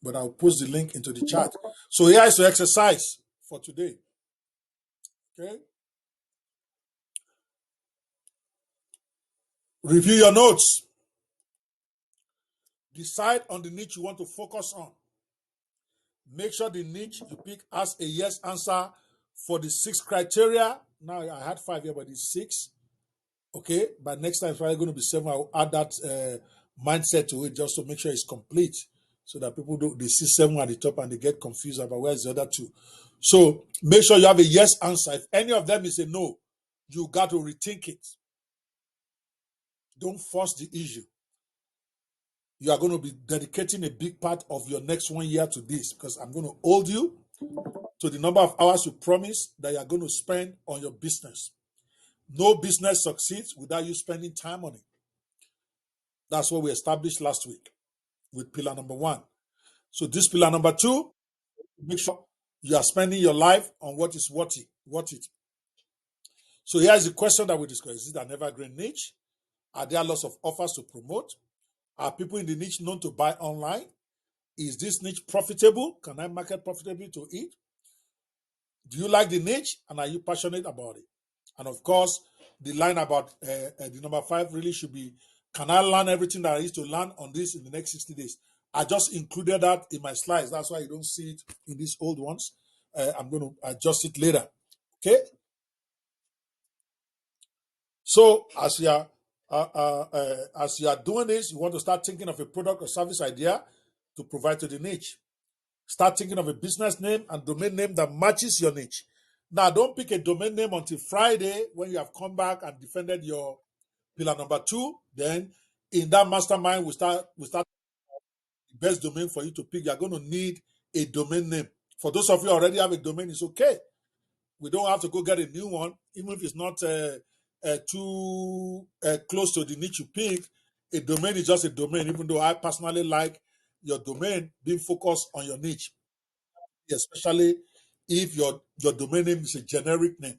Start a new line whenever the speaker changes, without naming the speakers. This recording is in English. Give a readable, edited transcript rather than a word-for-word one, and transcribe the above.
but I'll post the link into the chat. So here is your exercise for today. Okay. Review your notes. Decide on the niche you want to focus on. Make sure the niche you pick has a yes answer for the 6 criteria. Now I had 5 here, but it's 6. Okay, but next time it's probably going to be 7. I'll add that mindset to it just to make sure it's complete, so that people they see 7 at the top and they get confused about where's the other 2. So make sure you have a yes answer. If any of them is a no, you got to rethink it. Don't force the issue. You are going to be dedicating a big part of your next 1 year to this, because I'm going to hold you to the number of hours you promise that you are going to spend on your business. No business succeeds without you spending time on it. That's what we established last week with pillar number 1. So this pillar number 2, make sure you are spending your life on what is worth it. So here's the question that we discussed. Is it an evergreen niche? Are there lots of offers to promote? Are people in the niche known to buy online? Is this niche profitable? Can I market profitably to it? Do you like the niche, and are you passionate about it? And of course, the line about the number 5 really should be, can I learn everything that I need to learn on this in the next 60 days? I just included that in my slides. That's why you don't see it in these old ones. I'm going to adjust it later. Okay? So as you are doing this, you want to start thinking of a product or service idea to provide to the niche. Start thinking of a business name and domain name that matches your niche. Now, don't pick a domain name until Friday when you have come back and defended your pillar number 2. Then in that mastermind, we start the best domain for you to pick. You're going to need a domain name. For those of you who already have a domain, it's okay. We don't have to go get a new one, even if it's not too close to the niche you pick. A domain is just a domain, even though I personally like your domain being focused on your niche, especially if your domain name is a generic name.